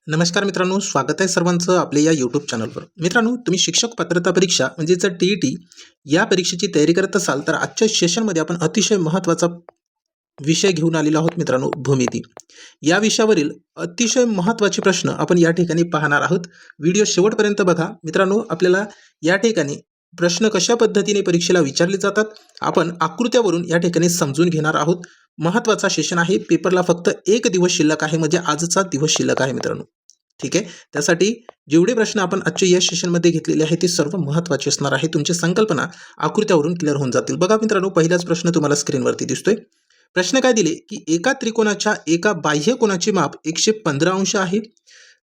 नमस्कार मित्रांनो, स्वागत आहे सर्वांचं आपल्या या यूट्यूब चॅनलवर. मित्रांनो, तुम्ही शिक्षक पात्रता परीक्षा म्हणजे जर टी या परीक्षेची तयारी करत असाल तर आजच्या सेशनमध्ये आपण अतिशय महत्त्वाचा विषय घेऊन आलेलो आहोत मित्रांनो, भूमिती. या विषयावरील अतिशय महत्त्वाचे प्रश्न आपण या ठिकाणी पाहणार आहोत. व्हिडिओ शेवटपर्यंत बघा. मित्रांनो, आपल्याला या ठिकाणी प्रश्न कशा पद्धतीने परीक्षेला विचारले जातात आपण आकृत्यावरून या ठिकाणी समजून घेणार आहोत. महत्त्वाचा सेशन आहे. पेपरला फक्त एक दिवस शिल्लक आहे, म्हणजे आजचा दिवस शिल्लक आहे मित्रांनो. ठीक आहे. त्यासाठी जेवढे प्रश्न आपण आजच्या या सेशनमध्ये घेतलेले आहेत ते सर्व महत्त्वाचे असणार आहे. तुमची संकल्पना आकृत्यावरून क्लिअर होऊन जातील. बघा मित्रांनो, पहिलाच प्रश्न तुम्हाला स्क्रीनवरती दिसतोय. प्रश्न काय दिले की एका त्रिकोणाच्या एका बाह्य कोनाचे माप 115 अंश आहे.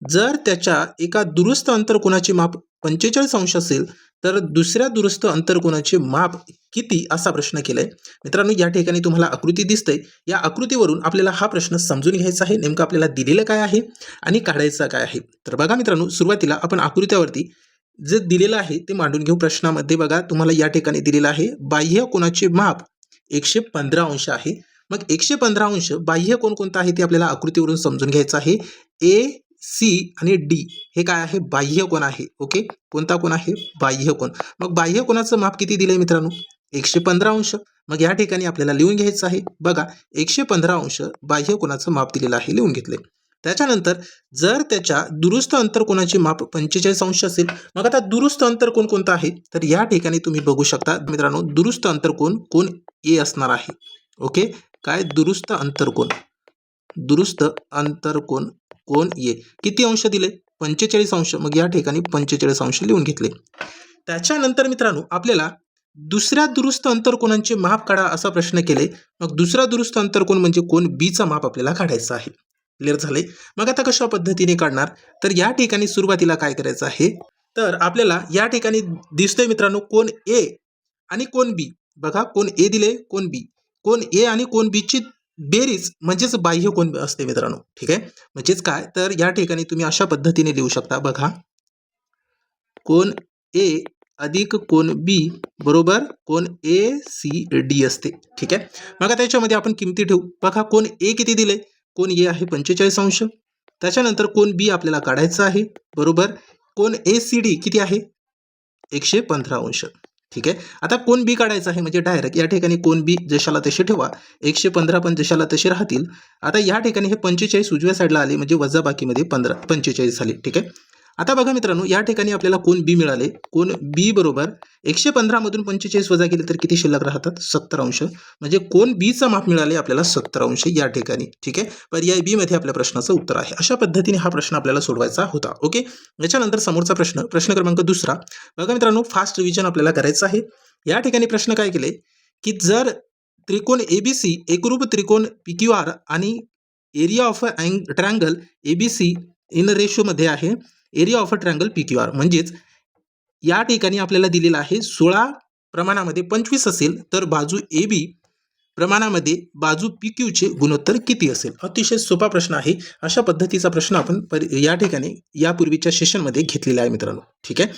जर त्याच्या एका दुरुस्त अंतरकोनाचे माप 45 अंश असेल तर दुसऱ्या दुरुस्त अंतरकोनाचे माप किती, असा प्रश्न केलाय. मित्रांनो, या ठिकाणी तुम्हाला आकृती दिसते. या आकृतीवरून आपल्याला हा प्रश्न समजून घ्यायचा आहे. नेमकं आपल्याला दिलेलं काय आहे आणि काढायचं काय आहे. तर बघा मित्रांनो, सुरुवातीला आपण आकृत्यावरती जे दिलेलं आहे ते मांडून घेऊ. प्रश्नामध्ये बघा, तुम्हाला या ठिकाणी दिलेलं आहे बाह्य कोनाचे माप 115 अंश आहे. मग 115 अंश बाह्य कोन कोणता आहे ते आपल्याला आकृतीवरून समजून घ्यायचं आहे. ए, सी आणि डी हे काय आहे, बाह्य कोन आहे. ओके, कोणता कोन आहे, बाह्य कोन. मग बाह्य कोनाचं माप किती दिलंय मित्रांनो, 115 अंश. मग या ठिकाणी आपल्याला लिहून घ्यायचं आहे. बघा, 115 अंश बाह्य कोनाचं माप दिलेलं आहे, लिहून घेतले. त्याच्यानंतर जर त्याच्या दुरुस्त अंतरकोनाचे माप 45 अंश असेल, मग आता दुरुस्त अंतरकोन कोणता आहे, तर या ठिकाणी तुम्ही बघू शकता मित्रांनो, दुरुस्त अंतरकोन कोन ए असणार आहे. ओके, काय दुरुस्त अंतरकोन, दुरुस्त अंतरकोन कोन ए किती अंश दिले, 45 अंश. मग या ठिकाणी 45 अंश लिहून घेतले. त्याच्यानंतर मित्रांनो, आपल्याला दुसऱ्या दुरुस्त अंतरकोनांचे माप काढा असा प्रश्न केले. मग दुसरा दुरुस्त अंतरकोन म्हणजे कोन बीचा माप आपल्याला काढायचा आहे. क्लिअर झाले. मग आता कशा पद्धतीने काढणार, तर या ठिकाणी सुरुवातीला काय करायचं आहे, तर आपल्याला या ठिकाणी दिसतोय मित्रांनो कोन ए आणि कोन बी. बघा, कोन ए दिले, कोन बी. कोन ए आणि कोन बी ची बेरीज म्हणजेच बाह्य कोन असते मित्रांनो. ठीक आहे, म्हणजेच काय, तर या ठिकाणी तुम्ही अशा पद्धतीने लिहू शकता. बघा, कोन ए अधिक कोन बी बरोबर कोन ए सी डी असते. ठीक आहे. मग आता याच्यामध्ये आपण किमती ठेवू. बघा, कोन ए किती दिले, कोन ए आहे 45 अंश. त्याच्यानंतर कोन बी आपल्याला काढायचं आहे, बरोबर कोन ए सी डी किती आहे, 115 अंश. ठीक आहे. आता कोन बी काढायचा आहे, म्हणजे डायरेक्ट या ठिकाणी कोन बी जशाला तसे ठेवा, 115 पण जशाला तसे राहतील. आता या ठिकाणी हे 45 उजव्या साईडला आले, म्हणजे वजाबाकीमध्ये 45 झाले. ठीक आहे. आता बघा मित्रांनो, या ठिकाणी आपल्याला कोन बी मिळाले. कोन बी बरोबर 115 मधून 45 वजा केले तर किती शिल्लक राहतात, 70 अंश. म्हणजे कोन बीचा माप मिळाले आपल्याला 70 अंश या ठिकाणी. ठीक आहे. पर्याय बी मध्ये आपल्या प्रश्नाचं उत्तर आहे. अशा पद्धतीने हा प्रश्न आपल्याला सोडवायचा होता. ओके. याच्यानंतर समोरचा प्रश्न, प्रश्न क्रमांक दुसरा. बघा मित्रांनो, फास्ट रिव्हिजन आपल्याला करायचं आहे. या ठिकाणी प्रश्न काय केले की जर त्रिकोण एबीसी एकरूप त्रिकोण पीक्यूआर आणि area of triangle ABC in ratio मध्ये आहे area of a triangle PQR. म्हणजेच या ठिकाणी आपल्याला दिलेला आहे 16 प्रमाणामध्ये 25 असेल तर बाजू ए बी प्रमाणामध्ये बाजू पी क्यूचे गुणोत्तर किती असेल. अतिशय सोपा प्रश्न आहे. अशा पद्धतीचा प्रश्न आपण या ठिकाणी यापूर्वीच्या सेशनमध्ये घेतलेला आहे मित्रांनो. ठीक आहे.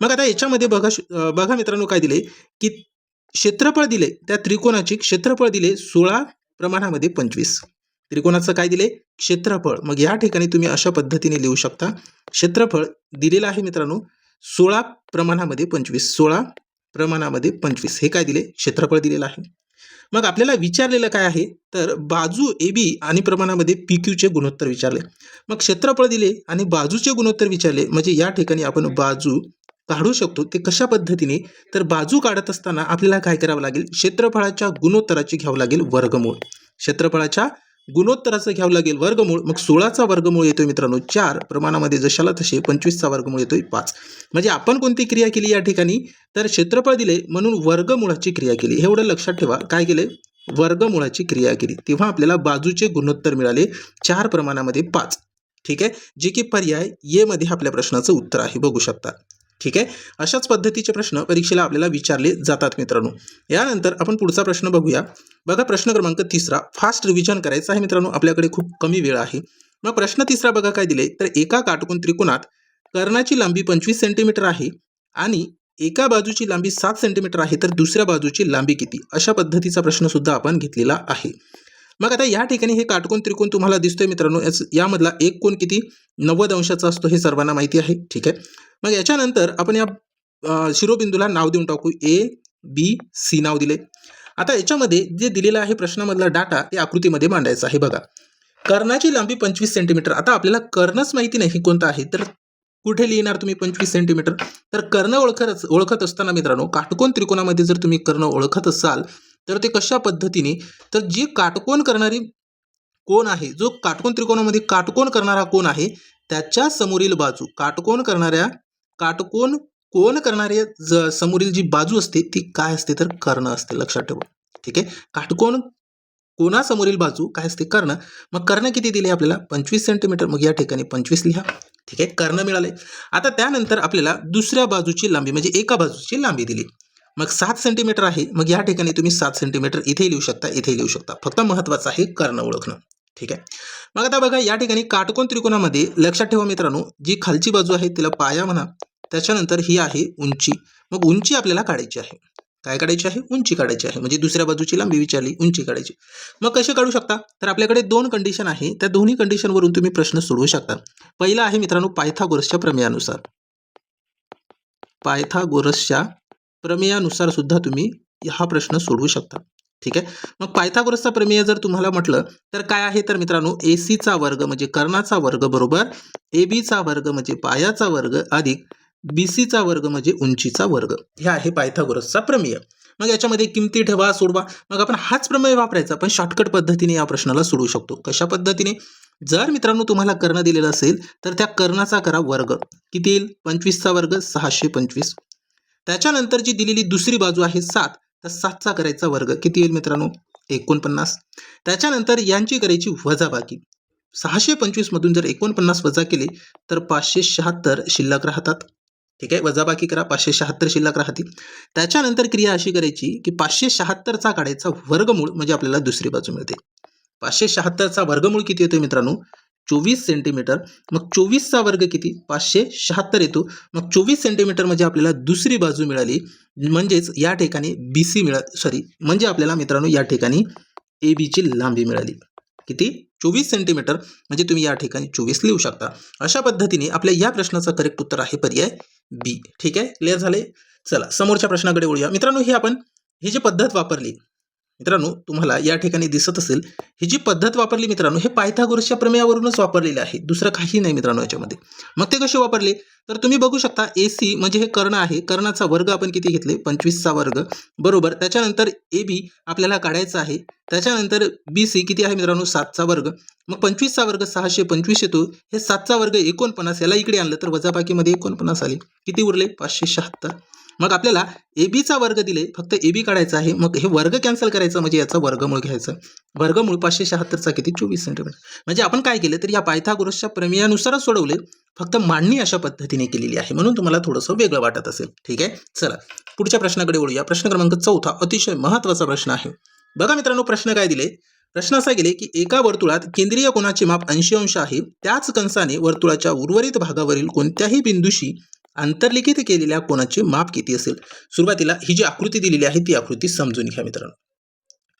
मग आता याच्यामध्ये बघा मित्रांनो, काय दिले की क्षेत्रफळ दिले, त्या त्रिकोणाचे क्षेत्रफळ दिले 16 प्रमाणामध्ये 25. त्रिकोणाचं काय दिले, क्षेत्रफळ. मग या ठिकाणी तुम्ही अशा पद्धतीने लिहू शकता. क्षेत्रफळ दिलेलं आहे मित्रांनो 16 प्रमाणामध्ये 25. 16 प्रमाणामध्ये 25 हे काय दिले, क्षेत्रफळ दिलेलं आहे. मग आपल्याला विचारलेलं काय आहे, तर बाजू ए बी आणि प्रमाणामध्ये पी क्यूचे गुणोत्तर विचारले. मग क्षेत्रफळ दिले आणि बाजूचे गुणोत्तर विचारले, म्हणजे या ठिकाणी आपण बाजू काढू शकतो. ते कशा पद्धतीने, तर बाजू काढत असताना आपल्याला काय करावं लागेल, क्षेत्रफळाच्या गुणोत्तराचे घ्यावं लागेल वर्गमूळ. क्षेत्रफळाच्या गुणोत्तराचं घ्यावं लागेल वर्गमूळ. मग 16चा वर्गमूळ येतोय मित्रांनो 4 प्रमाणामध्ये जशाला तसे, 25चा वर्गमूळ येतोय 5. म्हणजे आपण कोणती क्रिया केली या ठिकाणी, तर क्षेत्रफळ दिले म्हणून वर्गमूळाची क्रिया केली. हे एवढं लक्षात ठेवा. काय केले, वर्गमूळाची क्रिया केली. तेव्हा आपल्याला बाजूचे गुणोत्तर मिळाले 4 प्रमाणामध्ये 5. ठीक आहे, जे की पर्याय ए मध्ये आपल्या प्रश्नाचं उत्तर आहे, बघू शकता. ठीक आहे. अशाच पद्धतीचे प्रश्न परीक्षेला आपल्याला विचारले जातात मित्रांनो. यानंतर आपण पुढचा प्रश्न बघूया. बघा, प्रश्न क्रमांक तिसरा. फास्ट रिव्हिजन करायचं आहे मित्रांनो, आपल्याकडे खूप कमी वेळ आहे. मग प्रश्न तिसरा बघा, काय दिले, तर एका काटकोन त्रिकोणात कर्णाची लांबी 25 सेंटीमीटर आहे आणि एका बाजूची लांबी 7 सेंटीमीटर आहे, तर दुसऱ्या बाजूची लांबी किती, अशा पद्धतीचा प्रश्न सुद्धा आपण घेतलेला आहे. मग आता या ठिकाणी हे काटकोन त्रिकोण तुम्हाला दिसतोय मित्रांनो, यामधला एक कोण किती 90 अंशाचा असतो हे सर्वांना माहिती आहे. ठीक आहे. मग याच्यानंतर आपण या शिरोबिंदूला नाव देऊन टाकू, ABC नाव दिले. आता याच्यामध्ये जे दिलेलं आहे प्रश्नामधला डाटा ते आकृतीमध्ये मांडायचा आहे. बघा, कर्णाची लांबी 25 सेंटीमीटर. आता आपल्याला कर्णच माहिती नाही कोणता आहे, तर कुठे लिहिणार तुम्ही 25 सेंटीमीटर? तर कर्ण ओळखत असताना मित्रांनो, काटकोन त्रिकोणामध्ये जर तुम्ही कर्ण ओळखत असाल तर ते कशा पद्धतीने, तर जी काटकोन करणारी कोण आहे, जो काटकोन त्रिकोणामध्ये काटकोन करणारा कोण आहे त्याच्या समोरील बाजू, काटकोन कोण करणाऱ्या समोरील जी बाजू असते ती काय असते, तर कर्ण असते. लक्षात ठेवा. ठीक आहे. काटकोन कोणासमोरील बाजू काय असते, कर्ण. मग कर्ण किती दिले आपल्याला, 25 सेंटीमीटर. मग या ठिकाणी 25 लिहा. ठीक आहे, कर्ण मिळाले. आता त्यानंतर आपल्याला दुसऱ्या बाजूची लांबी म्हणजे एका बाजूची लांबी दिली. मग 7 सेंटीमीटर आहे. मग या ठिकाणी तुम्ही 7 सेंटीमीटर इथे लिहू शकता, इथे लिहू शकता. फक्त महत्त्वाचं आहे कर्ण ओळखणं. ठीक आहे. मग आता बघा, या ठिकाणी काटकोन त्रिकोणामध्ये लक्षात ठेवा मित्रांनो, जी खालची बाजू आहे तिला पाया म्हणा. त्याच्यानंतर ही आहे उंची. मग उंची आपल्याला काढायची आहे. काय काढायची आहे, उंची काढायची आहे. म्हणजे दुसऱ्या बाजूची लांबी विचारली, उंची काढायची. मग कसे काढू शकता, तर आपल्याकडे 2 कंडिशन आहे. त्या दोन्ही कंडिशनवरून तुम्ही प्रश्न सोडवू शकता. पहिला आहे मित्रांनो पायथागोरसच्या प्रमेयानुसार. पायथागोरसच्या प्रमेयानुसार सुद्धा तुम्ही हा प्रश्न सोडवू शकता. ठीक आहे. मग पायथागोरसचा प्रमेय जर तुम्हाला म्हटलं तर काय आहे, तर मित्रांनो AC चा वर्ग म्हणजे कर्णाचा वर्ग बरोबर AB चा वर्ग म्हणजे पायाचा वर्ग अधिक BC चा वर्ग म्हणजे उंचीचा वर्ग. हे आहे पायथागोरसचा प्रमेय. मग याच्यामध्ये किमती ठेवा, सोडवा. मग आपण हाच प्रमेय वापरायचा, पण शॉर्टकट पद्धतीने या प्रश्नाला सोडवू शकतो. कशा पद्धतीने, जर मित्रांनो तुम्हाला कर्ण दिलेला असेल तर त्या कर्णाचा करा वर्ग. किती येईल, 25चा वर्ग 625. त्याच्यानंतर जी दिलेली दुसरी बाजू आहे 7, तर 7चा करायचा वर्ग. किती येईल मित्रांनो, 49. त्याच्यानंतर यांची करायची वजाबाकी. 625 मधून जर 49 वजा केले तर 576 शिल्लक राहतात. ठीक आहे, वजाबाकी करा, 576 शिल्लक राहतील. त्याच्यानंतर क्रिया अशी करायची की 576चा काढायचा वर्गमूळ म्हणजे आपल्याला दुसरी बाजू मिळते. 576चा वर्गमूळ किती येतो मित्रांनो, 24 सेंटीमीटर. मग 24चा वर्ग किती, 576 येतो. मग 24 सेंटीमीटर म्हणजे आपल्याला दुसरी बाजू मिळाली. म्हणजेच या ठिकाणी BC म्हणजे आपल्याला मित्रांनो या ठिकाणी ABची लांबी मिळाली. किती, 24 सेंटीमीटर. म्हणजे तुम्ही या ठिकाणी 24 लिहू शकता. अशा पद्धतीने आपल्या या प्रश्नाचं करेक्ट उत्तर आहे पर्याय B. ठीक आहे, क्लिअर झाले. चला समोरच्या प्रश्नाकडे वळूया मित्रांनो. ही जी पद्धत वापरली मित्रांनो, तुम्हाला या ठिकाणी दिसत असेल, ही जी पद्धत वापरली मित्रांनो, हे पायथागोरसच्या प्रमेयावरूनच वापरलेले आहे, दुसरं काही नाही मित्रांनो याच्यामध्ये. मग ते कसे वापरले, तर तुम्ही बघू शकता AC म्हणजे हे कर्ण आहे. कर्णाचा वर्ग आपण किती घेतले, 25चा वर्ग बरोबर. त्याच्यानंतर AB आपल्याला काढायचा आहे. त्याच्यानंतर BC किती आहे मित्रांनो, 7चा वर्ग. मग 25चा वर्ग 625 येतो. हे 7चा वर्ग 49, याला इकडे आणलं तर वजाबाकीमध्ये 49 आले. किती उरले, 576. मग आपल्याला ABचा वर्ग दिले, फक्त AB काढायचा आहे. मग हे वर्ग कॅन्सल करायचं म्हणजे याचा वर्गमूळ घ्यायचं. वर्गमूळ 576चा किती, 24 सेंटीमीटर. म्हणजे आपण काय केलं, तर या पायथागोरसच्या प्रमेयानुसारच सोडवले, फक्त मांडणी अशा पद्धतीने केलेली आहे, म्हणून तुम्हाला थोडंसं वेगळं वाटत असेल. ठीक आहे. चला पुढच्या प्रश्नाकडे वळूया. प्रश्न क्रमांक 4 अतिशय महत्त्वाचा प्रश्न आहे. बघा मित्रांनो, प्रश्न काय दिले, प्रश्न असा गेले की एका वर्तुळात केंद्रीय कोनाचे माप 80 अंश आहे. त्याच कंसाने वर्तुळाच्या उर्वरित भागावरील कोणत्याही बिंदूशी अंतर्लिखित केलेल्या कोनाचे माप किती असेल. सुरुवातीला ही जी आकृती दिलेली आहे ती आकृती समजून घ्या मित्रांनो.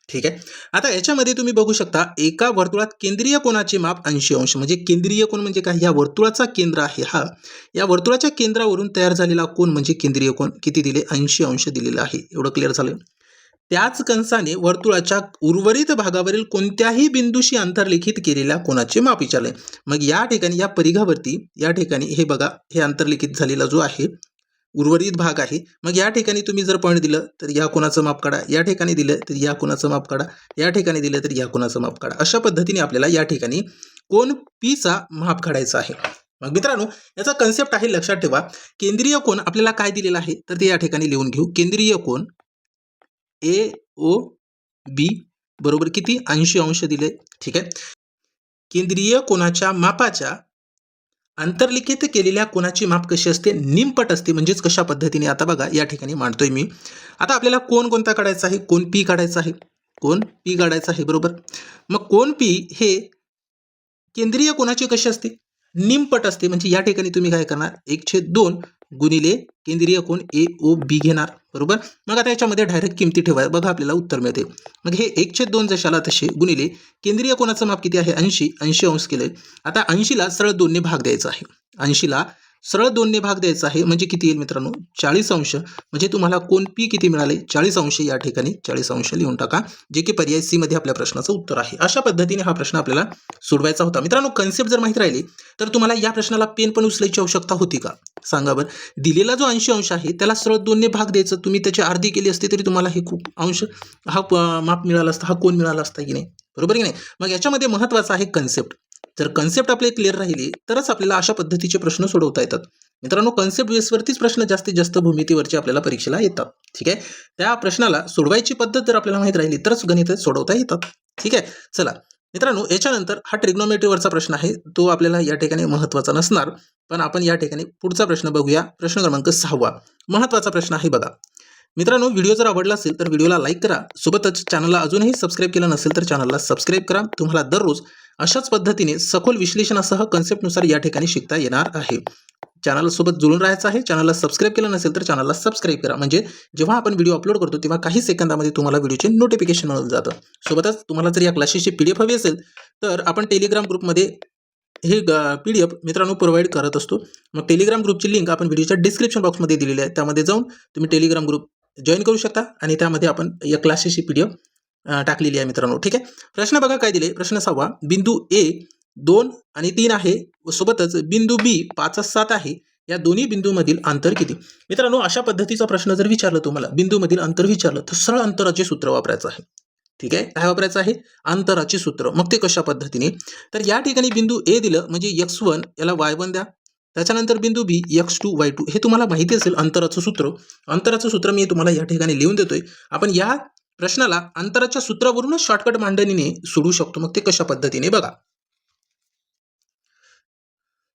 ठीक आहे. आता याच्यामध्ये तुम्ही बघू शकता, एका वर्तुळात केंद्रीय कोनाचे माप 80 अंश. म्हणजे केंद्रीय कोन म्हणजे काय, या वर्तुळाचा केंद्र आहे हा. या वर्तुळाच्या केंद्रावरून तयार झालेला कोन म्हणजे केंद्रीय कोन. किती दिले, 80 अंश दिलेला आहे. एवढं क्लिअर झालं. त्याच कंसाने वर्तुळाच्या उर्वरित भागावरील कोणत्याही बिंदूशी अंतर्लिखित केलेल्या कोनाचे माप विचारले. मग या ठिकाणी या परिघावरती या ठिकाणी हे बघा, हे अंतर्लिखित झालेला जो आहे उर्वरित भाग आहे. मग या ठिकाणी तुम्ही जर पॉईंट दिलं तर या कोनाचं माप काढा, या ठिकाणी दिलं तर या कोनाचं माप काढा, या ठिकाणी दिलं तर या कोनाचं माप काढा. अशा पद्धतीने आपल्याला या ठिकाणी कोन Pचा माप काढायचा आहे. मग मित्रांनो, याचा कन्सेप्ट आहे, लक्षात ठेवा. केंद्रीय कोन आपल्याला काय दिलेला आहे, तर ते या ठिकाणी लिहून घेऊ. केंद्रीय कोन AOB बरोबर किती, 80 अंश दिले. ठीक आहे. केंद्रीय कोनाच्या मापाच्या अंतर्लिखित केलेल्या कोनाची माप कशी असते, निमपट असते. म्हणजेच कशा पद्धतीने, आता बघा या ठिकाणी मांडतोय मी. आता आपल्याला कोन कोणता काढायचा आहे, कोन P काढायचा आहे. कोन P काढायचा आहे बरोबर. मग कोन P हे केंद्रीय कोनाची कशी असते, निमपट असते. म्हणजे या ठिकाणी तुम्ही काय करणार, 1/2 गुणिले केंद्रीय कोन AOB घेणार. बरोबर. मग आता याच्यामध्ये डायरेक्ट किमती ठेवा, बघा आपल्याला उत्तर मिळते. मग हे 1/2 जशाला तसे गुणिले केंद्रीय कोनाचं माप किती आहे 80 अंश केलं. आता 80ला सरळ 2ने भाग द्यायचा आहे. 80ला सरळ 2ने भाग द्यायचा आहे म्हणजे किती येईल मित्रांनो 40 अंश. म्हणजे तुम्हाला कोन पी किती मिळाले 40 अंश. या ठिकाणी 40 अंश लिहून टाका, जे की पर्याय सी मध्ये आपल्या प्रश्नाचं उत्तर आहे. अशा पद्धतीने हा प्रश्न आपल्याला सोडवायचा होता. मित्रांनो कन्सेप्ट जर माहिती राहिली तर तुम्हाला या प्रश्नाला पेन पण उचलायची आवश्यकता होती का सांगा बरं. दिलेला जो 80 अंश आहे त्याला सरळ 2ने भाग द्यायचं. तुम्ही त्याची अर्धी केली असते तरी तुम्हाला हे खूप अंश हा माप मिळाला असता, हा कोन मिळाला असता की नाही, बरोबर की नाही. मग याच्यामध्ये महत्त्वाचा आहे कन्सेप्ट. जर कन्सेप्ट आपले क्लिअर राहिली तरच आपल्याला अशा पद्धतीचे प्रश्न सोडवता येतात. मित्रांनो कन्सेप्ट बेसवरतीच प्रश्न जास्तीत जास्त भूमितीवरचे आपल्याला परीक्षेला येतात. ठीक आहे. त्या प्रश्नाला सोडवायची पद्धत जर आपल्याला माहित राहिली तरच गणित सोडवता येतात. ठीक आहे. चला मित्रांनो याच्यानंतर हा ट्रिग्नोमेट्रीवरचा प्रश्न आहे, तो आपल्याला या ठिकाणी महत्त्वाचा नसणार, पण आपण या ठिकाणी पुढचा प्रश्न बघूया. प्रश्न क्रमांक 6 महत्त्वाचा प्रश्न आहे बघा. मित्रांनो व्हिडिओ जर आवडला असेल तर व्हिडिओला लाईक करा, सोबतच चॅनलला अजूनही सबस्क्राईब केलं नसेल तर चॅनलला सबस्क्राईब करा. तुम्हाला दररोज अशाच पद्धतीने सखोल विश्लेषणासह कन्सेप्टनुसार या ठिकाणी शिकता येणार आहे. चॅनलसोबत जुळून राहायचं आहे. चॅनलला सबस्क्राईब केलं नसेल तर चॅनलला सबस्क्राईब करा, म्हणजे जेव्हा आपण व्हिडिओ अपलोड करतो तेव्हा काही सेकंदामध्ये तुम्हाला व्हिडिओचे नोटिफिकेशन मिळून जातं. सोबतच तुम्हाला जर या क्लासेसची PDF हवी असेल तर आपण टेलिग्राम ग्रुपमध्ये हे PDF मित्रांनो प्रोव्हाइड करत असतो. मग टेलिग्राम ग्रुपची लिंक आपण व्हिडिओच्या डिस्क्रिप्शन बॉक्समध्ये दिलेली आहे. त्यामध्ये जाऊन तुम्ही टेलिग्राम ग्रुप जॉईन करू शकता आणि त्यामध्ये आपण या क्लासेसची PDF टाकलेली आहे मित्रांनो. ठीक आहे. प्रश्न बघा काय दिले. प्रश्न 6 बिंदू A 2 आणि 3 आहे, सोबतच बिंदू B 5 7 आहे. या दोन्ही बिंदूमधील अंतर किती. मित्रांनो अशा पद्धतीचा प्रश्न जर विचारलं तुम्हाला, बिंदूमधील अंतर विचारलं तर सरळ अंतराचे सूत्र वापरायचं आहे. ठीक आहे. काय वापरायचं आहे अंतराचे सूत्र. मग ते कशा पद्धतीने, तर या ठिकाणी बिंदू A दिलं म्हणजे x1 याला y1 द्या. त्याच्यानंतर बिंदू B x2 y2 हे तुम्हाला माहिती असेल अंतराचं सूत्र. अंतराचं सूत्र मी तुम्हाला या ठिकाणी लिहून देतोय. आपण या प्रश्नाला अंतराच्या सूत्रावरूनच शॉर्टकट मांडणीने सोडवू शकतो. मग ते कशा पद्धतीने बघा.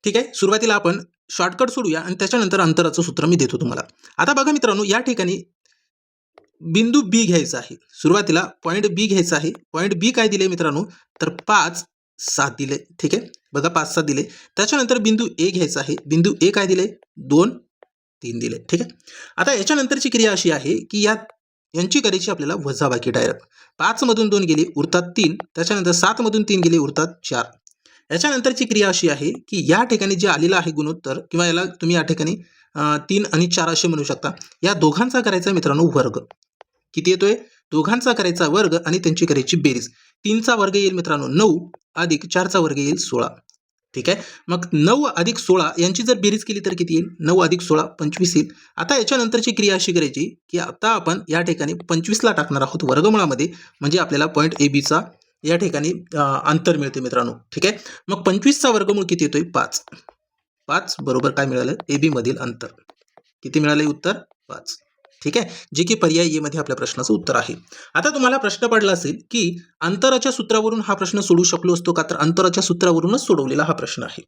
ठीक आहे. सुरुवातीला आपण शॉर्टकट सोडूया आणि त्याच्यानंतर अंतराचं सूत्र मी देतो तुम्हाला. आता बघा मित्रांनो या ठिकाणी बिंदू B घ्यायचा आहे. सुरुवातीला पॉईंट B घ्यायचा आहे. पॉईंट B काय दिले मित्रांनो तर 5 7 दिले. ठीक आहे. बघा 5 7 दिले. त्याच्यानंतर बिंदू A घ्यायचा आहे. बिंदू A काय दिले 2 3 दिले. ठीक आहे. आता याच्यानंतरची क्रिया अशी आहे की यांची करायची आपल्याला वजाबाकी डायरेक्ट. 5 मधून 2 गेले उरतात 3. त्याच्यानंतर 7 मधून 3 गेले उरतात 4. याच्यानंतरची क्रिया अशी आहे की या ठिकाणी जे आलेलं आहे गुणोत्तर किंवा याला तुम्ही या ठिकाणी 3 आणि 4 असे म्हणू शकता. या दोघांचा करायचा मित्रांनो वर्ग. किती येतोय दोघांचा करायचा वर्ग आणि त्यांची करायची बेरीज. 3चा वर्ग येईल मित्रांनो 9 अधिक 4चा वर्ग येईल 16. ठीक आहे. मग 9 अधिक 16 यांची जर बेरीज केली तर किती येईल 9 अधिक 16 25 येईल. आता याच्यानंतरची क्रिया अशी करायची की आता आपण या ठिकाणी 25ला टाकणार आहोत वर्गमुळामध्ये, म्हणजे आपल्याला पॉईंट ABचा या ठिकाणी अंतर मिळते मित्रांनो. ठीक आहे. मग 25चा वर्गमूळ किती येतोय 5. 5 बरोबर काय मिळालं AB मधील अंतर किती मिळाले उत्तर 5. ठीक आहे. जे की पर्याय ए मध्ये आपल्या प्रश्नाचं उत्तर आहे. आता तुम्हाला प्रश्न पडला असेल की अंतराच्या सूत्रावरून हा प्रश्न सोडवू शकलो असतो का, तर अंतराच्या सूत्रावरूनच सोडवलेला हा प्रश्न आहे.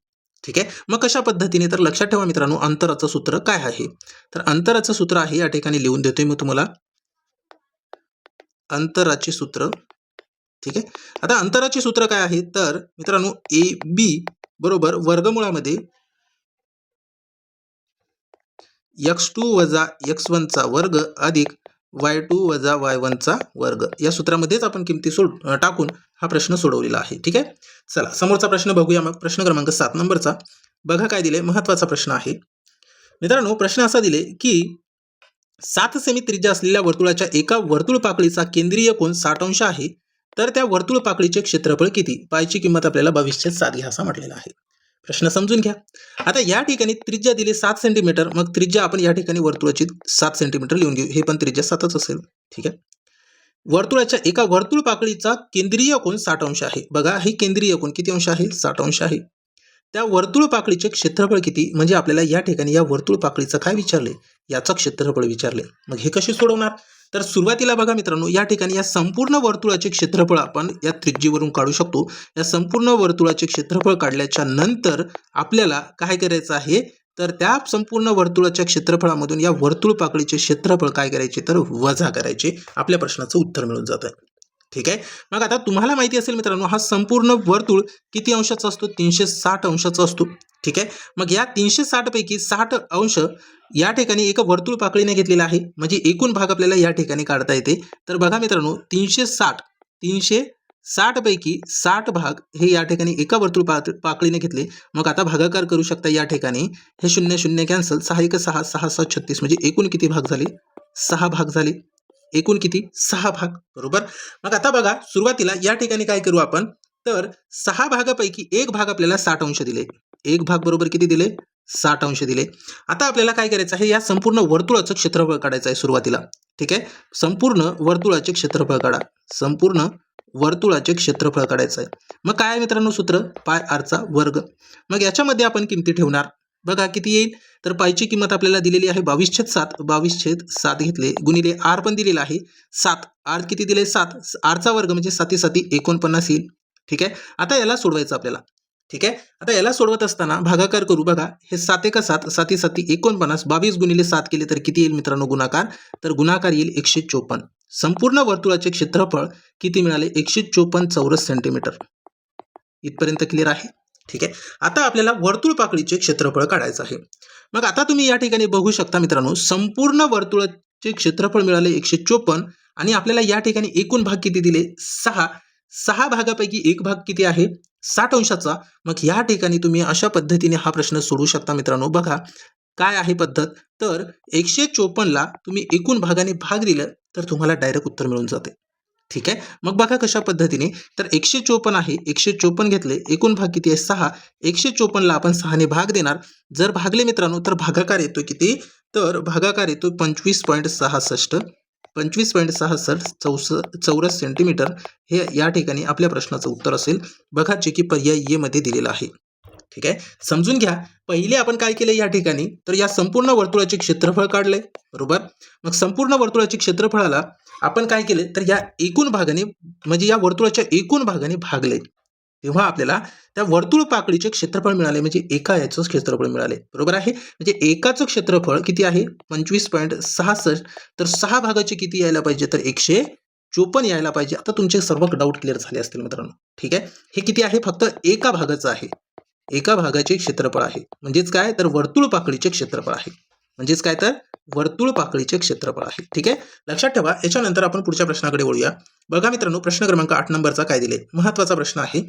ठीक आहे. मग कशा पद्धतीने, तर लक्षात ठेवा मित्रांनो अंतराचं सूत्र काय आहे. तर अंतराचं सूत्र आहे या ठिकाणी लिहून देतोय मी तुम्हाला अंतराचे सूत्र. ठीक आहे. आता अंतराचे सूत्र काय आहे तर मित्रांनो AB बरोबर वर्गमुळामध्ये x2 वजा x1 चा वर्ग अधिक y2 वजा y1 चा वर्ग. या सूत्रामध्येच आपण किमती टाकून हा प्रश्न सोडवलेला आहे. ठीक आहे. चला समोरचा प्रश्न बघूया. मग प्रश्न क्रमांक 7 नंबरचा बघा काय दिले. महत्त्वाचा प्रश्न आहे मित्रांनो. प्रश्न असा दिले की 7 सेमी त्रिज्या असलेल्या वर्तुळाच्या एका वर्तुळ पाकळीचा केंद्रीय कोन 60 अंश आहे, तर त्या वर्तुळ पाकळीचे क्षेत्रफळ किती. पायची किंमत आपल्याला 22/7 घ्या असं म्हटलेलं आहे. प्रश्न समजून घ्या. आता या ठिकाणी त्रिज्या दिली 7 सेंटीमीटर. मग त्रिज्या आपण या ठिकाणी वर्तुळाची 7 सेंटीमीटर लिहून घेऊ. हे पण त्रिज्या 7च असेल. ठीक आहे. वर्तुळाच्या एका वर्तुळ पाकळीचा केंद्रीय कोन 60 अंश आहे. बघा हे केंद्रीय कोन किती अंश आहे 60 अंश आहे. त्या वर्तुळ पाकळीचे क्षेत्रफळ किती, म्हणजे आपल्याला या ठिकाणी या वर्तुळ पाकळीचं काय विचारले याचं क्षेत्रफळ विचारले. मग हे कसे सोडवणार, तर सुरुवातीला बघा मित्रांनो या ठिकाणी या संपूर्ण वर्तुळाचे क्षेत्रफळ आपण या त्रिज्येवरून काढू शकतो. या संपूर्ण वर्तुळाचे क्षेत्रफळ काढल्याच्या नंतर आपल्याला काय करायचं आहे, तर त्या संपूर्ण वर्तुळाच्या क्षेत्रफळामधून या वर्तुळ पाकळीचे क्षेत्रफळ काय करायचे तर वजा करायचे. आपल्या प्रश्नाचं उत्तर मिळून जातं. ठीक आहे. मग आता तुम्हाला माहिती असेल मित्रांनो, हा संपूर्ण वर्तुळ किती अंशाचा असतो? 360 अंशाचा असतो. ठीक आहे. मग या 360 पैकी 60 अंश या ठिकाणी एका वर्तुळ पाकळीने घेतलेला आहे, म्हणजे एकूण भाग आपल्याला या ठिकाणी काढता येते. तर बघा मित्रांनो, 360 पैकी 60 भाग हे या ठिकाणी एका वर्तुळ पाकळीने घेतले. मग आता भागाकार करू शकता या ठिकाणी. हे 0 0 कॅन्सल, 6 1 6, 6 7 36, म्हणजे एकूण किती भाग झाले? 6 भाग झाले. एकूण किती? 6 भाग, बरोबर. मग आता बघा, सुरुवातीला या ठिकाणी काय करू आपण, तर 6 भागापैकी एक भाग आपल्याला 60 अंश दिले. एक भाग बरोबर किती दिले? 60 अंश दिले. आता आपल्याला काय करायचं आहे, या संपूर्ण वर्तुळाचं क्षेत्रफळ काढायचं आहे सुरुवातीला. ठीक आहे. संपूर्ण वर्तुळाचे क्षेत्रफळ काढा. संपूर्ण वर्तुळाचे क्षेत्रफळ काढायचं आहे. मग काय आहे मित्रांनो सूत्र? पाय आरचा वर्ग. मग याच्यामध्ये आपण किमती ठेवणार. बघा किती येईल, तर पायची किंमत आपल्याला दिलेली आहे 22/7. 22/7 घेतले, गुणिले आर पण दिलेला आहे 7. आर किती दिले? 7. आरचा वर्ग म्हणजे 7 7 49 येईल. ठीक आहे. आता याला सोडवायचं आपल्याला. ठीक आहे. आता याला सोडवत असताना भागाकार करू. बघा, हे 7 1 7, 7 7 49, 22 गुणिले 7 केले तर किती येईल मित्रांनो गुणाकार? तर गुणाकार येईल 154. संपूर्ण वर्तुळाचे क्षेत्रफळ किती मिळाले? 154 चौरस सेंटीमीटर. इथपर्यंत क्लिअर आहे? ठीक आहे. आता आपल्याला वर्तुळ पाकळीचे क्षेत्रफळ काढायचं आहे. मग आता तुम्ही या ठिकाणी बघू शकता मित्रांनो, संपूर्ण वर्तुळाचे क्षेत्रफळ मिळाले 154 आणि आपल्याला या ठिकाणी एकूण भाग किती दिले? 6. 6 भागापैकी एक भाग किती आहे? 60 अंशाचा. मग या ठिकाणी तुम्ही अशा पद्धतीने हा प्रश्न सोडवू शकता मित्रांनो. बघा काय आहे पद्धत, तर 154 ला तुम्ही एकूण भागाने भाग दिलं तर तुम्हाला डायरेक्ट उत्तर मिळून जाते. ठीक आहे. मग बघा कशा पद्धतीने, तर 154 आहे, 154 घेतले, एकूण भाग किती आहे? 6. 154 ला आपण 6 ने भाग देणार. जर भागले मित्रांनो तर भागाकार येतो किती? तर भागाकार येतो 25.66. 25.66 चौरस सेंटीमीटर हे या ठिकाणी आपल्या प्रश्नाचं उत्तर असेल. बघा जे की पर्याय ए मध्ये दिलेलं आहे. ठीक आहे. समजून घ्या. पहिले आपण काय केलं या ठिकाणी, तर या संपूर्ण वर्तुळाचे क्षेत्रफळ काढले, बरोबर. मग संपूर्ण वर्तुळाच्या क्षेत्रफळाला आपण काय केले, तर या एकूण भागाने म्हणजे या वर्तुळाच्या एकूण भागाने भागले, तेव्हा आपल्याला त्या वर्तुळ पाकळीचे क्षेत्रफळ मिळाले, म्हणजे एका याचं क्षेत्रफळ मिळाले, बरोबर आहे. म्हणजे एकाचं क्षेत्रफळ किती आहे? 25.66. तर 6 भागाचे किती यायला पाहिजे? तर 154 यायला पाहिजे. आता तुमचे सर्व डाऊट क्लिअर झाले असतील मित्रांनो. ठीक आहे. हे किती आहे? फक्त एका भागाचं आहे. एका भागाचे क्षेत्रफळ आहे. म्हणजेच काय? तर वर्तुळ पाकळीचे क्षेत्रफळ आहे. म्हणजेच काय? तर वर्तुळ पाकळीचे क्षेत्रफळ आहे. ठीक आहे. लक्षात ठेवा. याच्यानंतर आपण पुढच्या प्रश्नाकडे वळूया. बघा मित्रांनो, प्रश्न क्रमांक 8 नंबरचा काय दिले? महत्त्वाचा प्रश्न आहे.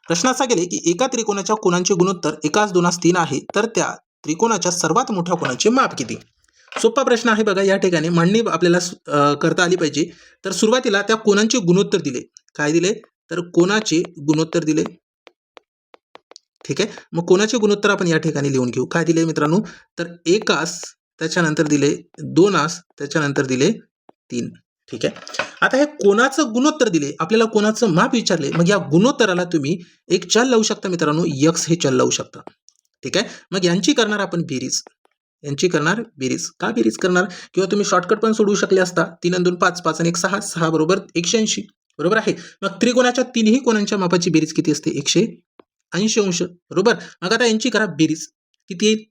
प्रश्न असा गेले की एका त्रिकोणाच्या कोनांचे गुणोत्तर 1:2:3 आहे, तर त्या त्रिकोणाच्या सर्वात मोठ्या कोनाचे माप किती? सोपा प्रश्न आहे. बघा या ठिकाणी मांडणी आपल्याला करता आली पाहिजे. तर सुरुवातीला त्या कोनांचे गुणोत्तर दिले. काय दिले? तर कोनाचे गुणोत्तर दिले. ठीक आहे. मग कोनाचे गुणोत्तर आपण या ठिकाणी लिहून घेऊ. काय दिले मित्रांनो? तर 1 त्याच्यानंतर दिले 2 त्याच्यानंतर दिले 3. ठीक आहे. आता हे कोनाचं गुणोत्तर दिले, आपल्याला कोनाचं माप विचारले. मग या गुणोत्तराला तुम्ही एक चल लावू शकता मित्रांनो, x हे चल लावू शकता. ठीक आहे. मग यांची करणार आपण बेरीज. यांची करणार बेरीज. का बेरीज करणार? किंवा तुम्ही शॉर्टकट पण सोडवू शकले असता. 3 आणि 2 5, 5 आणि 1 6, 6 बरोबर 180. बरोबर आहे. मग त्रिकोणाच्या तिन्ही कोनांच्या मापाची बेरीज किती असते? 180 अंश. बरोबर. मग आता यांची करा बेरीज. किती येईल?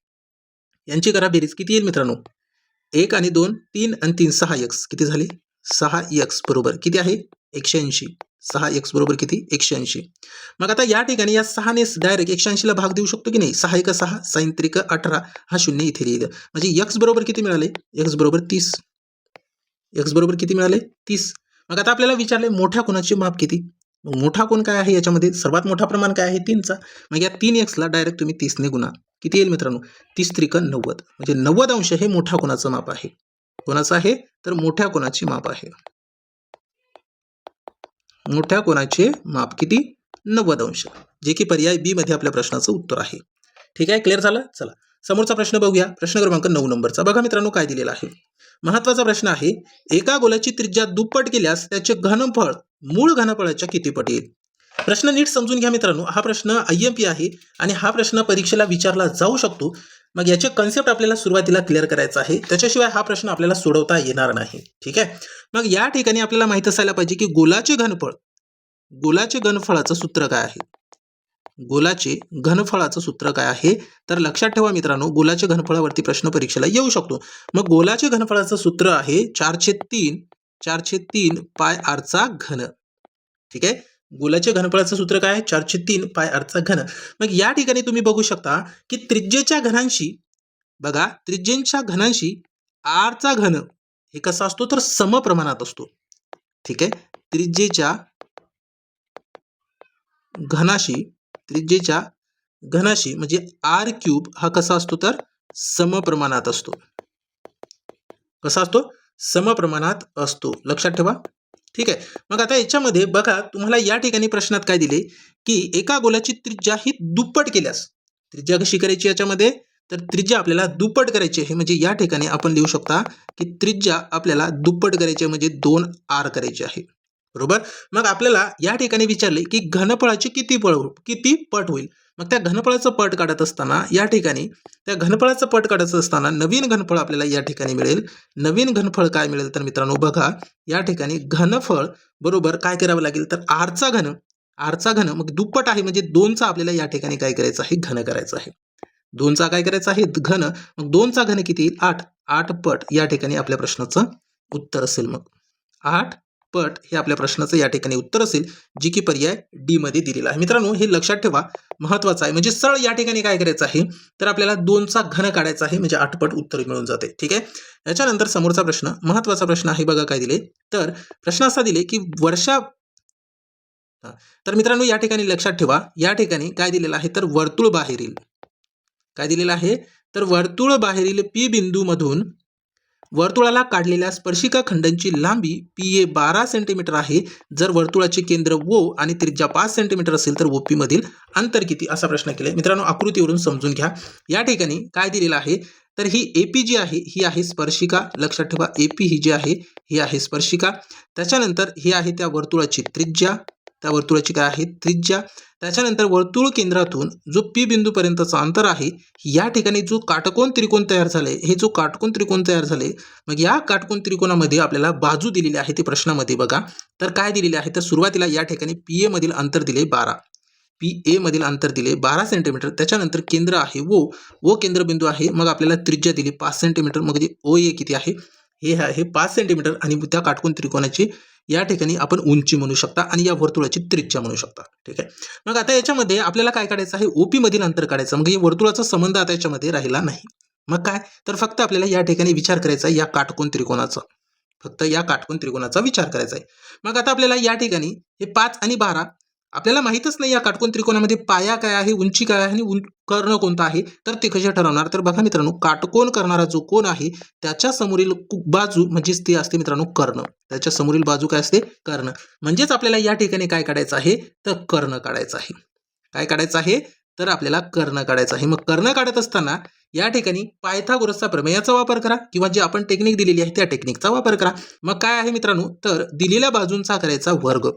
यांची करा बेरीज. किती येईल मित्रांनो? 1 आणि 2 3 आणि 3 6x. किती झाले? 6x बरोबर किती आहे? 180. 6x बरोबर किती? 180. मग आता या ठिकाणी या 6 ने डायरेक्ट 180 ला भाग देऊ शकतो की नाही? 6 1 6, 6 3 18, हा 0 इथे लिहिलं. म्हणजे x बरोबर किती मिळाले? x बरोबर 30. x बरोबर किती मिळाले? 30. मग आता आपल्याला विचारले मोठ्या कोनाचे माप किती? मोठा कोण काय आहे याच्यामध्ये? सर्वात मोठा प्रमाण काय आहे? 3चा. मग या 3x ला डायरेक्ट तुम्ही 30 ने गुणा. किती येईल मित्रांनो? 30 3 90. म्हणजे 90 अंश हे मोठ्या कोनाचं माप आहे. कोणाचं आहे? तर मोठ्या कोनाचे माप आहे. मोठ्या कोनाचे माप किती? 90 अंश. जे की पर्याय बी मध्ये आपल्या प्रश्नाचं उत्तर आहे. ठीक आहे. क्लिअर झालं? चला समोरचा प्रश्न बघूया. प्रश्न क्रमांक 9 नंबरचा. बघा मित्रांनो काय दिलेला आहे. महत्वाचा प्रश्न आहे. एका गोलाची त्रिज्या दुप्पट केल्यास त्याचे घनफळ मूळ घनफळाच्या किती पट येईल? प्रश्न नीट समजून घ्या मित्रांनो. हा प्रश्न IMP आहे आणि हा प्रश्न परीक्षेला विचारला जाऊ शकतो. मग याचे कन्सेप्ट आपल्याला सुरुवातीला क्लिअर करायचा आहे. त्याच्याशिवाय हा प्रश्न आपल्याला सोडवता येणार नाही. ठीक आहे. मग या ठिकाणी आपल्याला माहित असायला पाहिजे की गोलाचे घनफळाचं सूत्र काय आहे? गोलाचे घनफळाचं सूत्र काय आहे? तर लक्षात ठेवा मित्रांनो, गोलाच्या घनफळावरती प्रश्न परीक्षेला येऊ शकतो. मग गोलाचे घनफळाचं सूत्र आहे 4/3 पाय आरचा घन. ठीक आहे. गोलाच्या घनफळाचं सूत्र काय आहे? 4/3 पाय आरचा घन. मग या ठिकाणी तुम्ही बघू शकता की त्रिज्येच्या घनांशी बघा त्रिज्येच्या घनांशी आरचा घन हे कसा असतो तर समप्रमाणात असतो. ठीक आहे. त्रिज्येच्या घनाशी म्हणजे आर क्यूब हा कसा असतो तर समप्रमाणात असतो. कसा असतो? समप्रमाणात असतो. लक्षात ठेवा. ठीक आहे. मग आता याच्यामध्ये बघा तुम्हाला या ठिकाणी प्रश्नात काय दिले की एका गोलाची त्रिज्या ही दुप्पट केल्यास त्रिज्या कशी करायची याच्यामध्ये तर त्रिज्या आपल्याला दुप्पट करायची आहे. म्हणजे या ठिकाणी आपण लिहू शकता की त्रिज्या आपल्याला दुप्पट करायची म्हणजे 2r करायची आहे. बरोबर. मग आपल्याला या ठिकाणी विचारले की घनफळाची किती पट होईल. मग त्या घनफळाचं पट काढत असताना या ठिकाणी त्या घनफळाचं पट काढत असताना नवीन घनफळ आपल्याला या ठिकाणी मिळेल. नवीन घनफळ काय मिळेल तर मित्रांनो बघा या ठिकाणी घनफळ बरोबर काय करावं लागेल तर आरचा घन मग दुप्पट आहे म्हणजे 2चा आपल्याला या ठिकाणी काय करायचं आहे घन करायचं आहे. 2चा काय करायचा आहे घन. मग 2चा घन किती येईल 8 पट या ठिकाणी आपल्या प्रश्नाचं उत्तर असेल. मग 8 पट हे आपल्या प्रश्नाचं या ठिकाणी उत्तर असेल जी की पर्याय डी मध्ये दिलेला आहे. मित्रांनो हे लक्षात ठेवा महत्वाचं आहे. म्हणजे सरळ या ठिकाणी काय करायचं आहे तर आपल्याला 2चा घन काढायचा आहे म्हणजे 8 पट उत्तर मिळून जाते. ठीक आहे. याच्यानंतर समोरचा प्रश्न महत्वाचा प्रश्न आहे बघा काय दिले तर प्रश्न असा दिले की तर मित्रांनो या ठिकाणी लक्षात ठेवा या ठिकाणी काय दिलेलं आहे तर वर्तुळ बाहेरील काय दिलेलं आहे तर वर्तुळ बाहेरील पी बिंदूमधून वर्तुळाला काढलेल्या स्पर्शिका खंडांची लांबी पी ए 12 सेंटीमीटर आहे. जर वर्तुळाचे केंद्र ओ आणि त्रिज्या 5 सेंटीमीटर असेल तर ओपी मधील अंतर किती असा प्रश्न केलाय. मित्रांनो आकृतीवरून समजून घ्या. या ठिकाणी काय दिलेलं आहे तर ही एपी जी आहे ही आहे स्पर्शिका. लक्षात ठेवा एपी ही जी आहे ही आहे स्पर्शिका. त्याच्यानंतर ही आहे त्या वर्तुळाची त्रिज्या. त्या वर्तुळाची काय आहे त्रिज्या. त्याच्यानंतर वर्तुळ केंद्रातून जो पी बिंदूपर्यंतचं अंतर आहे या ठिकाणी जो काटकोन त्रिकोण तयार झाले हे जो काटकोन त्रिकोण तयार झाले मग या काटकोन त्रिकोणामध्ये आपल्याला बाजू दिलेली आहे ते प्रश्नामध्ये बघा तर काय दिलेले आहे तर सुरुवातीला या ठिकाणी पी ए मधील अंतर दिले 12 पी ए मधील अंतर दिले 12 सेंटीमीटर. त्याच्यानंतर केंद्र आहे ओ केंद्रबिंदू आहे मग आपल्याला त्रिज्या दिली 5 सेंटीमीटर. मग ओ ए किती आहे हे आहे 5 सेंटीमीटर आणि त्या काटकोन त्रिकोणाची या ठिकाणी आपण उंची म्हणू शकता आणि या वर्तुळाची त्रिज्या म्हणू शकता. ठीक आहे. मग आता याच्यामध्ये आपल्याला काय काढायचं आहे ओपी मधील अंतर काढायचं. मग वर्तुळाचा संबंध आता याच्यामध्ये राहिला नाही. मग काय तर फक्त आपल्याला या ठिकाणी विचार करायचा या काटकोन त्रिकोणाचा फक्त या काटकोन त्रिकोणाचा विचार करायचा आहे. मग आता आपल्याला या ठिकाणी हे 5 आणि 12 आपल्याला माहितच नाही या काटकोन त्रिकोणामध्ये पाया काय आहे उंची काय आहे आणि कर्ण कोणता आहे तर ते कसे ठरवणार तर बघा मित्रांनो काटकोन करणारा जो कोण आहे त्याच्या समोरील बाजू म्हणजेच ती असते मित्रांनो कर्ण. त्याच्या समोरील बाजू काय असते कर्ण. म्हणजेच आपल्याला या ठिकाणी काय काढायचं आहे तर कर्ण काढायचं आहे. काय काढायचं आहे तर आपल्याला कर्ण काढायचं आहे. मग कर्ण काढत असताना या ठिकाणी पायथागोरसचा प्रमेयाचा वापर करा किंवा जे आपण टेक्निक दिलेली आहे त्या टेक्निकचा वापर करा. मग काय आहे मित्रांनो तर दिलेल्या बाजूंचा करायचा वर्ग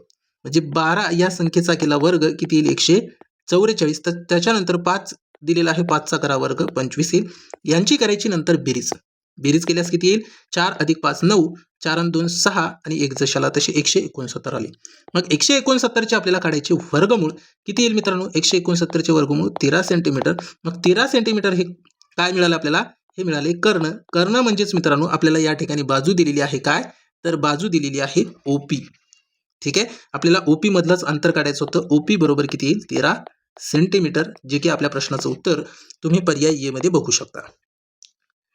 म्हणजे 12 या संख्येचा केला वर्ग किती येईल 144. तर त्याच्यानंतर 5 दिलेला आहे 5चा करा वर्ग 25 येईल. यांची करायची नंतर बेरीज केल्यास किती येईल 4 अधिक 5 9 4 आणि 2 6 आणि 1 जशाला तशी 169 आली. मग 169चे आपल्याला काढायचे वर्गमूळ किती येईल मित्रांनो 169चे वर्गमूळ 13 सेंटीमीटर. मग 13 सेंटीमीटर हे काय मिळालं आपल्याला हे मिळाले कर्ण म्हणजेच मित्रांनो आपल्याला या ठिकाणी बाजू दिलेली आहे काय तर बाजू दिलेली आहे ओपी. ठीक आहे. आपल्याला ओपी मधलंच अंतर काढायचं होतं. ओपी बरोबर किती येईल 13 सेंटीमीटर जे की आपल्या प्रश्नाचं उत्तर तुम्ही पर्याय ए मध्ये बघू शकता.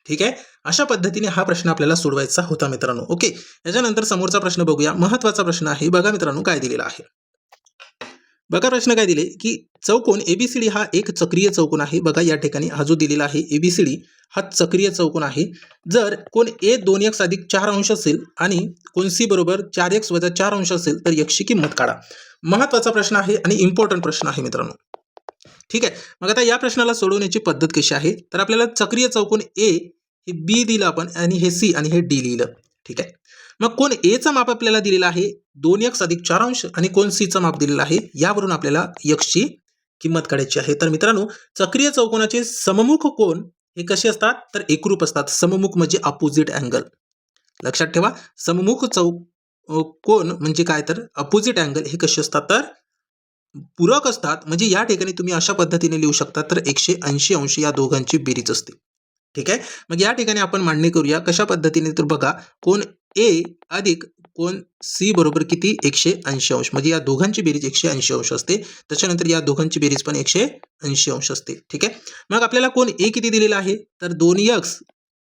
ठीक आहे. अशा पद्धतीने हा प्रश्न आपल्याला सोडवायचा होता मित्रांनो. ओके. याच्यानंतर समोरचा प्रश्न बघूया. महत्वाचा प्रश्न आहे बघा मित्रांनो काय दिलेला आहे. बघा प्रश्न काय दिले की चौकोन एबीसीडी हा एक चक्रीय चौकोन आहे. बघा या ठिकाणी हा जो दिलेला आहे एबीसीडी हा चक्रीय चौकोन आहे. जर कोण ए 2x अधिक 4 अंश असेल आणि कोण सी बरोबर 4x वजा 4 अंश असेल तर x किंमत काढा. महत्वाचा प्रश्न आहे आणि इम्पॉर्टंट प्रश्न आहे मित्रांनो. ठीक आहे. मग आता या प्रश्नाला सोडवण्याची पद्धत कशी आहे तर आपल्याला चक्रीय चौकोन ए हे बी दिलं आपण आणि हे सी आणि हे डी लिहिलं. ठीक आहे. मग कोण ए चा माप आपल्याला दिलेला आहे 2x अधिक 4 अंश आणि कोण सी चा माप दिलेला आहे यावरून आपल्याला x ची किंमत काढायची आहे. तर मित्रांनो चक्रीय चौकोनाचे सममुख कोण हे कसे असतात तर एकरूप असतात. सममुख म्हणजे अपोजिट अँगल. लक्षात ठेवा सममुख कोण म्हणजे काय तर अपोजिट अँगल हे कसे असतात तर पूरक असतात. म्हणजे या ठिकाणी तुम्ही अशा पद्धतीने लिहू शकता तर 180 अंश या दोघांची बेरीज असते. ठीक आहे. मग या ठिकाणी आपण मांडणी करूया कशा पद्धतीने तर बघा कोण ए अधिक कोण सी बरोबर किती 180 अंश, म्हणजे या दोघांची बेरीज 180 अंश असते. त्याच्यानंतर या दोघांची बेरीज पण 180 अंश असते. ठीक आहे. मग आपल्याला कोण ए किती दिलेला आहे तर 2x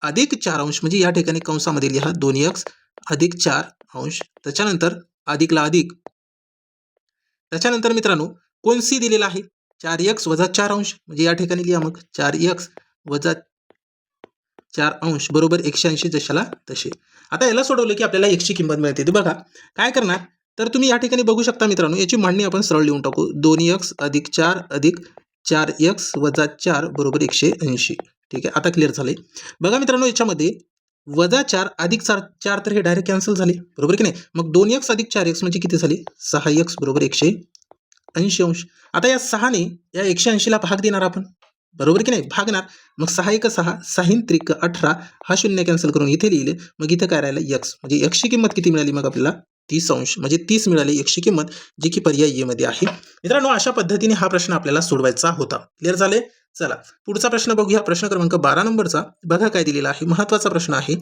अधिक 4 अंश, म्हणजे या ठिकाणी कंसामध्ये लिहा 2x अधिक 4 अंश. त्याच्यानंतर अधिकला अधिक, त्याच्यानंतर मित्रांनो कोण सी दिलेला आहे 4x वजा 4 अंश, म्हणजे या ठिकाणी लिहा मग 4x वजा 4 अंश बरोबर 180 जशाला तसे. आता याला सोडवलं की आपल्याला x ची किंमत मिळते. ते बघा काय करणार तर तुम्ही या ठिकाणी बघू शकता मित्रांनो, याची मांडणी आपण सरळ लिहून टाकू. 2x अधिक 4 अधिक 4x वजा 4 बरोबर 180. ठीक आहे, आता क्लिअर झाले. बघा मित्रांनो याच्यामध्ये वजा 4 अधिक 4 तर हे डायरेक्ट कॅन्सल झाले, बरोबर की नाही. मग 2x अधिक 4x म्हणजे किती झाले 6x बरोबर 180 अंश. आता या 6ने या 180ला भाग देणार आपण, बरोबर की नाही, भागणार. मग 6 1 6, 6 त्रिक 18, हा शून्य कॅन्सल करून इथे लिहिले. मग इथे काय राहिलं x, म्हणजे x ची किंमत किती मिळाली मग आपल्याला 30 अंश, म्हणजे 30 मिळाली x ची किंमत, जी की पर्याय ए मध्ये आहे. मित्रांनो अशा पद्धतीने हा प्रश्न आपल्याला सोडवायचा होता. क्लिअर झाले. चला पुढचा प्रश्न बघूया. प्रश्न क्रमांक 12 नंबरचा बघा काय दिलेला आहे. महत्वाचा प्रश्न आहे.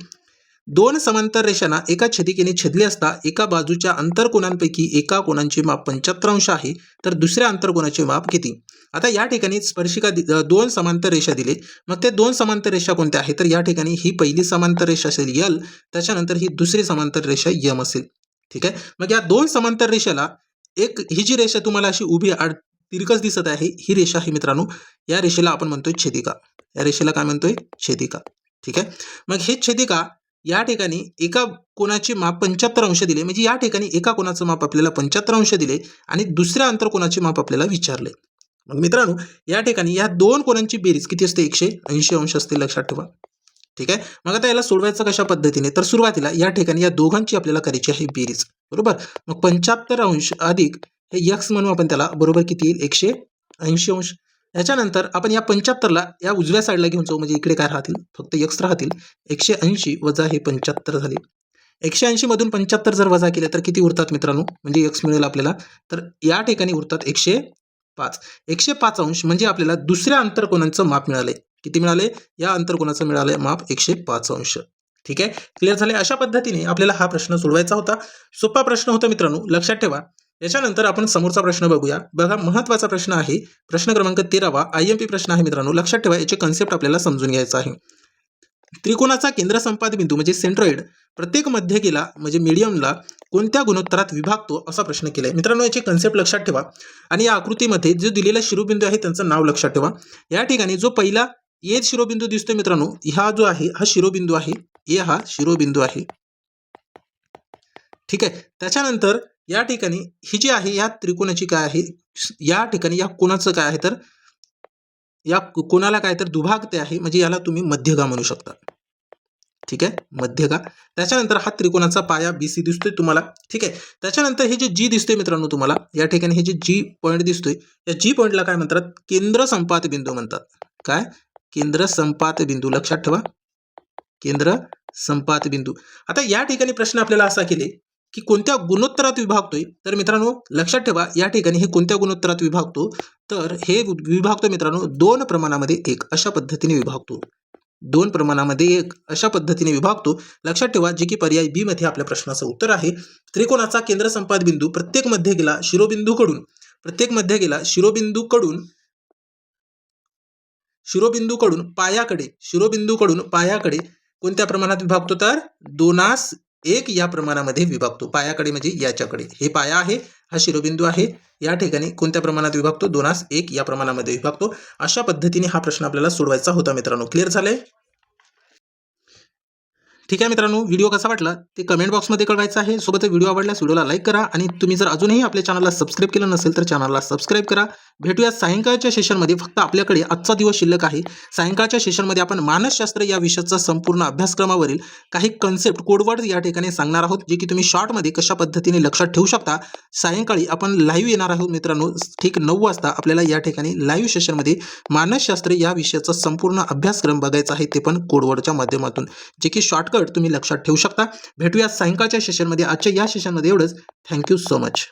दोन समांतर रेषांना एका छेदिकेने छेदले असता एका बाजूच्या अंतरकोनांपैकी एका कोनांचे माप 75 अंश आहे, तर दुसऱ्या अंतरकोनाचे माप किती. आता या ठिकाणी स्पर्शिका दोन समांतर रेषा दिले. मग ते दोन समांतर रेषा कोणत्या आहेत तर या ठिकाणी ही पहिली समांतर रेषा असेल L, त्याच्यानंतर ही दुसरी समांतर रेषा M असेल. ठीक आहे. मग या दोन समांतर रेषेला एक ही जी रेषा तुम्हाला अशी उभी तिरकस दिसत आहे, ही रेषा आहे मित्रांनो, या रेषेला आपण म्हणतोय छेदिका. या रेषेला काय म्हणतोय छेदिका. ठीक आहे. मग हे छेदिका या ठिकाणी एका कोणाचे माप 75 अंश दिले, म्हणजे या ठिकाणी एका कोणाचं माप आपल्याला 75 अंश दिले आणि दुसऱ्या अंतरकोनाचे माप आपल्याला विचारले. मग मित्रांनो या ठिकाणी या दोन कोणांची बेरीज किती असते 180 अंश असते, लक्षात ठेवा. ठीक आहे. मग आता याला सोडवायचं कशा पद्धतीने तर सुरुवातीला या ठिकाणी या दोघांची आपल्याला करायची आहे बेरीज, बरोबर. मग 75 अंश अधिक हे x म्हणू आपण त्याला, बरोबर किती येईल 180 अंश. याच्यानंतर आपण या 75ला या उजव्या साईडला घेऊन जाऊ, म्हणजे इकडे काय राहतील फक्त x राहतील. 180 वजा हे 75 झाले. 180 मधून 75 जर वजा केले तर किती उरतात मित्रांनो, म्हणजे x मिळेल आपल्याला, तर या ठिकाणी उरतात 105. 105 अंश म्हणजे आपल्याला दुसऱ्या अंतरकोनाचं माप मिळाले. किती मिळाले या अंतरकोनाचं मिळाले माप 105 अंश. ठीक आहे. क्लिअर झाले. अशा पद्धतीने आपल्याला हा प्रश्न सोडवायचा होता. सोपा प्रश्न होता मित्रांनो, लक्षात ठेवा. याच्यानंतर आपण समोरचा प्रश्न बघूया. बघा महत्वाचा प्रश्न आहे. प्रश्न क्रमांक 13वा IMP प्रश्न आहे मित्रांनो, लक्षात ठेवा. याचे कन्सेप्ट आपल्याला समजून घ्यायचा आहे. त्रिकोणाचा केंद्रसंपात बिंदू म्हणजे सेंट्रॉइड प्रत्येक मध्यकेला म्हणजे मीडियमला कोणत्या गुणोत्तरात विभागतो असा प्रश्न केलाय. मित्रांनो याचे कन्सेप्ट लक्षात ठेवा आणि या आकृतीमध्ये जो दिलेला शिरोबिंदू आहे त्यांचं नाव लक्षात ठेवा. या ठिकाणी जो पहिला ए शिरोबिंदू दिसतोय मित्रांनो, हा जो आहे हा शिरोबिंदू आहे. ए हा शिरोबिंदू आहे. ठीक आहे. त्याच्यानंतर या ठिकाणी ही जी आहे या त्रिकोणाची काय आहे, या ठिकाणी या कोणाचं काय आहे तर या कोणाला काय तर दुभागते आहे, म्हणजे याला तुम्ही मध्यगा म्हणू शकता. ठीक आहे, मध्यगा. त्याच्यानंतर हा त्रिकोणाचा पाया BC दिसतोय तुम्हाला. ठीक आहे. त्याच्यानंतर हे जे G दिसतोय मित्रांनो तुम्हाला, या ठिकाणी हे जे G पॉईंट दिसतोय, या G पॉईंटला काय म्हणतात केंद्र संपात बिंदू म्हणतात. काय केंद्र संपात बिंदू, लक्षात ठेवा केंद्र संपात बिंदू. आता या ठिकाणी प्रश्न आपल्याला असा केले की कोणत्या गुणोत्तरात विभागतोय, तर मित्रांनो लक्षात ठेवा या ठिकाणी हे कोणत्या गुणोत्तरात विभागतो तर हे विभागतो मित्रांनो 2 प्रमाणामध्ये 1 अशा पद्धतीने विभागतो. 2 प्रमाणामध्ये 1 अशा पद्धतीने विभागतो. लक्षात ठेवा जे की पर्याय बी मध्ये आपल्या प्रश्नाचं उत्तर आहे. त्रिकोणाचा केंद्र संपात बिंदू प्रत्येक मध्यकेला शिरोबिंदूकडून पायाकडे कोणत्या प्रमाणात विभागतो तर 2:1 या प्रमाणामध्ये विभागतो. पायाकडे म्हणजे याच्याकडे, हे पाया आहे, हा शिरोबिंदू आहे, या ठिकाणी कोणत्या प्रमाणात विभागतो 2:1 या प्रमाणामध्ये विभागतो. अशा पद्धतीने हा प्रश्न आपल्याला सोडवायचा होता मित्रांनो. क्लिअर झाले. ठीक आहे मित्रांनो, व्हिडिओ कसा वाटला ते कमेंट बॉक्समध्ये कळवायचं आहे. सोबत व्हिडिओ आवडल्यास व्हिडिओला लाईक करा आणि तुम्ही जर अजूनही आपल्या चॅनलला सबस्क्राईब केलं नसेल तर चॅनलला सबस्क्राईब करा. भेटूया सायंकाळच्या सेशनमध्ये. फक्त आपल्याकडे आजचा दिवस शिल्लक आहे. सायंकाळच्या सेशनमध्ये आपण मानसशास्त्र या विषयाचा संपूर्ण अभ्यासक्रमावरील काही कन्सेप्ट कोडवर्ड या ठिकाणी सांगणार आहोत, जे की तुम्ही शॉर्टमध्ये कशा पद्धतीने लक्षात ठेवू शकता. सायंकाळी आपण लाईव्ह येणार आहोत मित्रांनो, ठीक 9 वाजता आपल्याला या ठिकाणी लाईव्ह सेशनमध्ये मानसशास्त्र या विषयाचा संपूर्ण अभ्यासक्रम बघायचा आहे, ते पण कोडवर्डच्या माध्यमातून, जे की शॉर्टकट तुम्ही लक्षात ठेवू शकता. भेटूया सायंकाळच्या सेशनमध्ये. आजच्या या सेशनमध्ये एवढंच. Thank you so much.